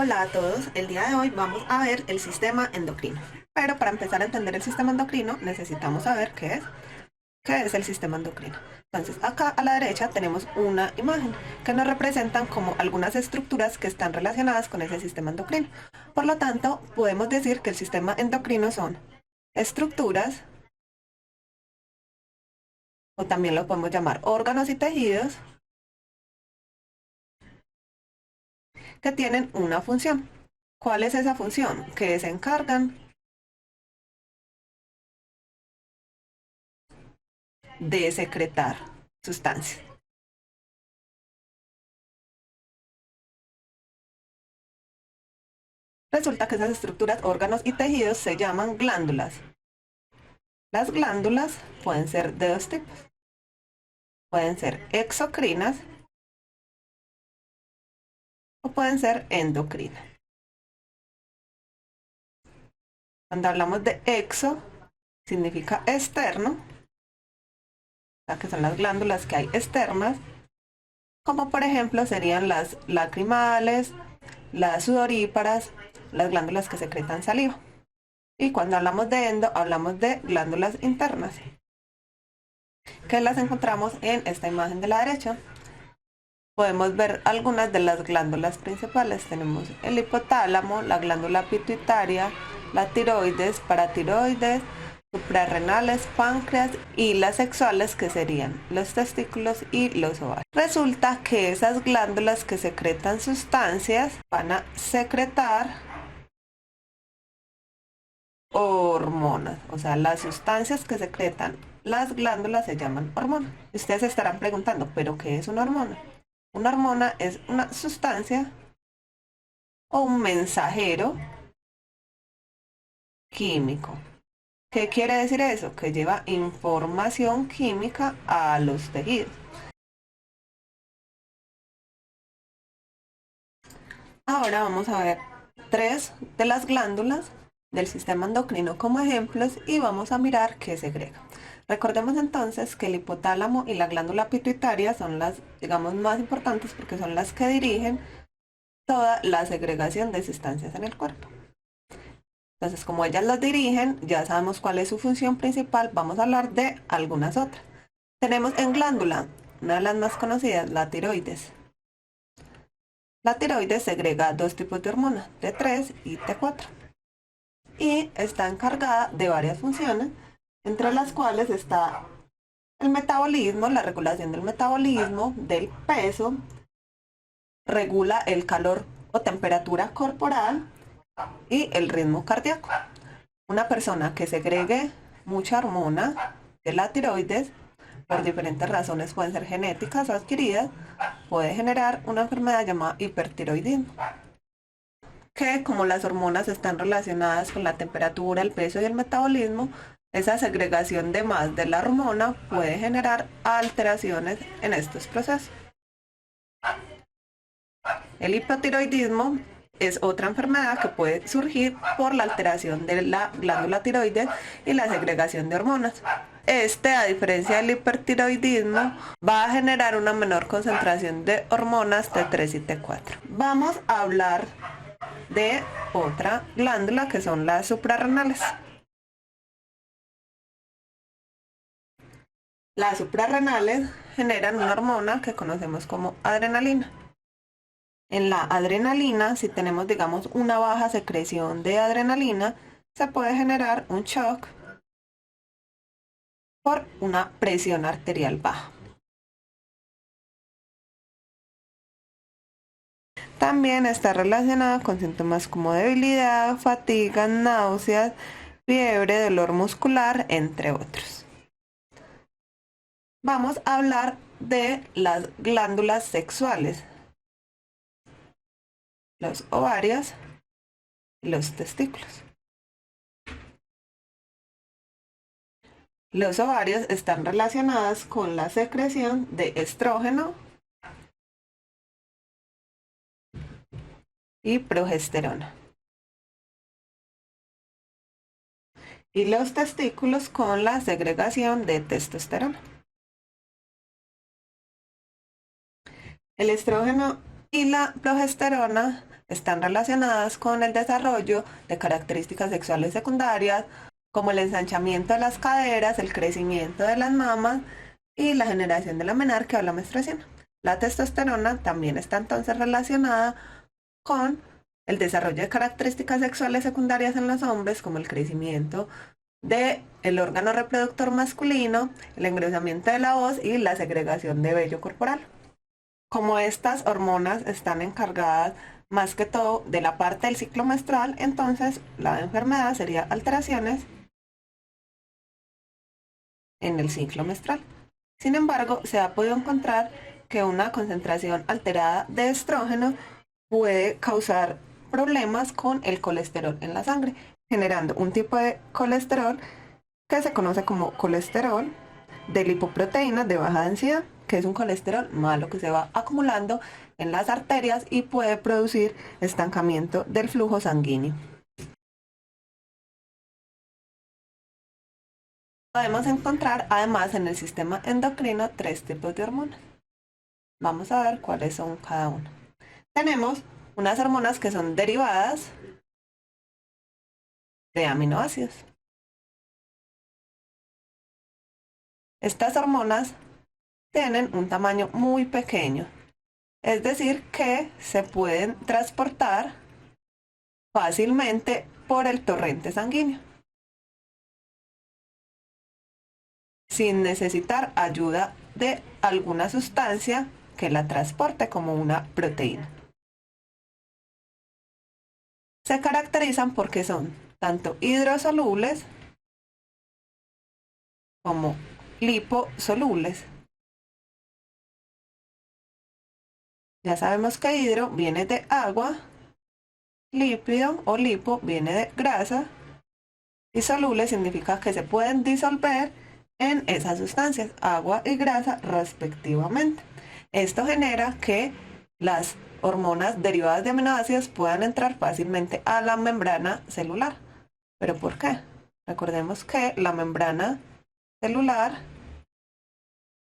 Hola a todos, el día de hoy vamos a ver el sistema endocrino. Pero para empezar a entender el sistema endocrino necesitamos saber qué es el sistema endocrino. Entonces acá a la derecha tenemos una imagen que nos representan como algunas estructuras que están relacionadas con ese sistema endocrino. Por lo tanto, podemos decir que el sistema endocrino son estructuras, o también lo podemos llamar órganos y tejidos, que tienen una función. ¿Cuál es esa función? Que se encargan de secretar sustancias. Resulta que esas estructuras, órganos y tejidos se llaman glándulas. Las glándulas pueden ser de dos tipos. Pueden ser exocrinas o pueden ser endocrinas. Cuando hablamos de exo, significa externo, o sea que son las glándulas que hay externas, como por ejemplo serían las lacrimales, las sudoríparas, las glándulas que secretan saliva. Y cuando hablamos de endo, hablamos de glándulas internas, que las encontramos en esta imagen de la derecha. Podemos ver algunas de las glándulas principales. Tenemos el hipotálamo, la glándula pituitaria, la tiroides, paratiroides, suprarrenales, páncreas y las sexuales, que serían los testículos y los ovarios. Resulta que esas glándulas que secretan sustancias van a secretar hormonas, o sea, las sustancias que secretan las glándulas se llaman hormonas. Ustedes se estarán preguntando, ¿pero qué es una hormona? Una hormona es una sustancia o un mensajero químico. ¿Qué quiere decir eso? Que lleva información química a los tejidos. Ahora vamos a ver tres de las glándulas del sistema endocrino como ejemplos y vamos a mirar qué segrega. Recordemos entonces que el hipotálamo y la glándula pituitaria son las, digamos, más importantes porque son las que dirigen toda la segregación de sustancias en el cuerpo. Entonces, como ellas las dirigen, ya sabemos cuál es su función principal. Vamos a hablar de algunas otras. Tenemos en glándula, una de las más conocidas, la tiroides. La tiroides segrega dos tipos de hormonas, T3 y T4. Y está encargada de varias funciones, entre las cuales está el metabolismo, la regulación del metabolismo, del peso, regula el calor o temperatura corporal y el ritmo cardíaco. Una persona que segregue mucha hormona de la tiroides, por diferentes razones, pueden ser genéticas o adquiridas, puede generar una enfermedad llamada hipertiroidismo, que como las hormonas están relacionadas con la temperatura, el peso y el metabolismo, esa segregación de más de la hormona puede generar alteraciones en estos procesos. El hipotiroidismo es otra enfermedad que puede surgir por la alteración de la glándula tiroides y la segregación de hormonas. A diferencia del hipertiroidismo, va a generar una menor concentración de hormonas T3 y T4. Vamos a hablar de otra glándula que son las suprarrenales. Las suprarrenales generan una hormona que conocemos como adrenalina. En la adrenalina, si tenemos, digamos, una baja secreción de adrenalina, se puede generar un shock por una presión arterial baja. También está relacionada con síntomas como debilidad, fatiga, náuseas, fiebre, dolor muscular, entre otros. Vamos a hablar de las glándulas sexuales, los ovarios y los testículos. Los ovarios están relacionados con la secreción de estrógeno y progesterona. Y los testículos con la segregación de testosterona. El estrógeno y la progesterona están relacionadas con el desarrollo de características sexuales secundarias, como el ensanchamiento de las caderas, el crecimiento de las mamas y la generación de la menarquia o la menstruación. La testosterona también está entonces relacionada con el desarrollo de características sexuales secundarias en los hombres, como el crecimiento del órgano reproductor masculino, el engrosamiento de la voz y la segregación de vello corporal. Como estas hormonas están encargadas más que todo de la parte del ciclo menstrual, entonces la enfermedad sería alteraciones en el ciclo menstrual. Sin embargo, se ha podido encontrar que una concentración alterada de estrógeno puede causar problemas con el colesterol en la sangre, generando un tipo de colesterol que se conoce como colesterol de lipoproteínas de baja densidad, que es un colesterol malo que se va acumulando en las arterias y puede producir estancamiento del flujo sanguíneo. Podemos encontrar además en el sistema endocrino 3 tipos de hormonas. Vamos a ver cuáles son cada una. Tenemos unas hormonas que son derivadas de aminoácidos. Estas hormonas tienen un tamaño muy pequeño, es decir, que se pueden transportar fácilmente por el torrente sanguíneo, sin necesitar ayuda de alguna sustancia que la transporte como una proteína. Se caracterizan porque son tanto hidrosolubles como liposolubles. Ya sabemos que hidro viene de agua, lípido o lipo viene de grasa y soluble significa que se pueden disolver en esas sustancias, agua y grasa respectivamente. Esto genera que las hormonas derivadas de aminoácidos puedan entrar fácilmente a la membrana celular. ¿Pero por qué? Recordemos que la membrana celular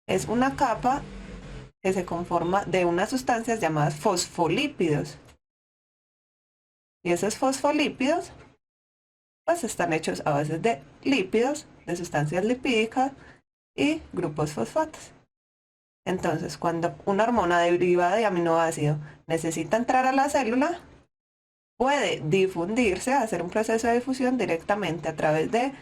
es una capa que se conforma de unas sustancias llamadas fosfolípidos. Y esos fosfolípidos pues están hechos a base de lípidos, de sustancias lipídicas y grupos fosfatos. Entonces, cuando una hormona derivada de aminoácido necesita entrar a la célula, puede difundirse, hacer un proceso de difusión directamente a través de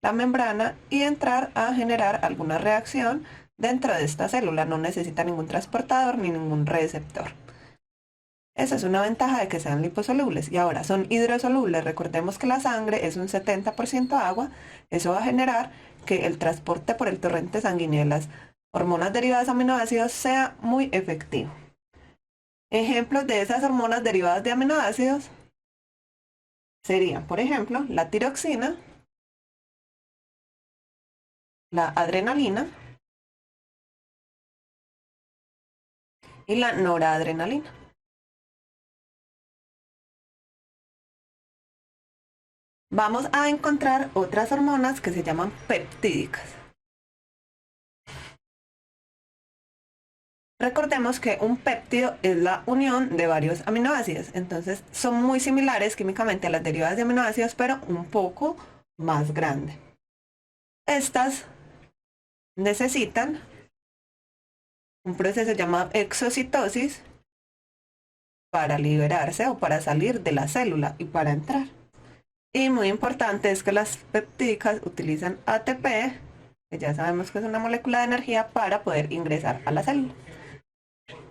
la membrana y entrar a generar alguna reacción dentro de esta célula. No necesita ningún transportador ni ningún receptor. Esa es una ventaja de que sean liposolubles. Y ahora son hidrosolubles. Recordemos que la sangre es un 70% agua. Eso va a generar que el transporte por el torrente sanguíneo de las hormonas derivadas de aminoácidos sea muy efectivo. Ejemplos de esas hormonas derivadas de aminoácidos serían, por ejemplo, la tiroxina, la adrenalina y la noradrenalina. Vamos a encontrar otras hormonas que se llaman peptídicas. Recordemos que un péptido es la unión de varios aminoácidos, entonces son muy similares químicamente a las derivadas de aminoácidos, pero un poco más grande. Estas necesitan un proceso llamado exocitosis para liberarse o para salir de la célula y para entrar. Y muy importante es que las peptídicas utilizan ATP, que ya sabemos que es una molécula de energía, para poder ingresar a la célula.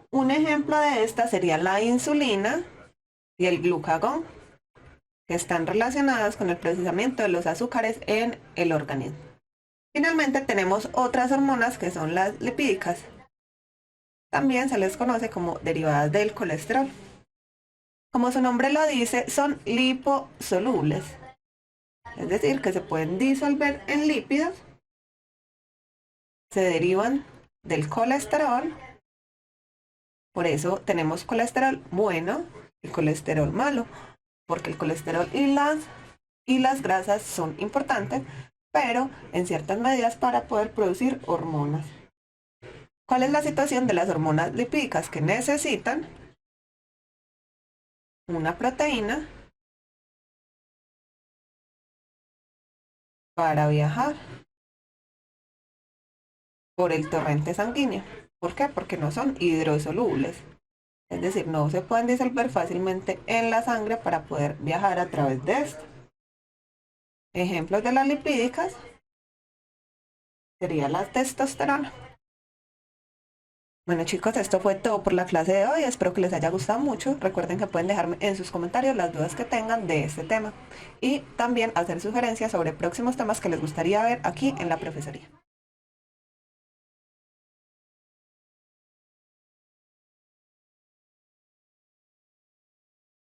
Un ejemplo de esta sería la insulina y el glucagón, que están relacionadas con el procesamiento de los azúcares en el organismo. Finalmente tenemos otras hormonas que son las lipídicas. También se les conoce como derivadas del colesterol. Como su nombre lo dice, son liposolubles, es decir, que se pueden disolver en lípidos, se derivan del colesterol, por eso tenemos colesterol bueno y colesterol malo, porque el colesterol y las grasas son importantes, pero en ciertas medidas para poder producir hormonas. ¿Cuál es la situación de las hormonas lipídicas? Que necesitan una proteína para viajar por el torrente sanguíneo. ¿Por qué? Porque no son hidrosolubles. Es decir, no se pueden disolver fácilmente en la sangre para poder viajar a través de esto. Ejemplos de las lipídicas sería la testosterona. Bueno chicos, esto fue todo por la clase de hoy. Espero que les haya gustado mucho. Recuerden que pueden dejarme en sus comentarios las dudas que tengan de este tema y también hacer sugerencias sobre próximos temas que les gustaría ver aquí en la profesoría.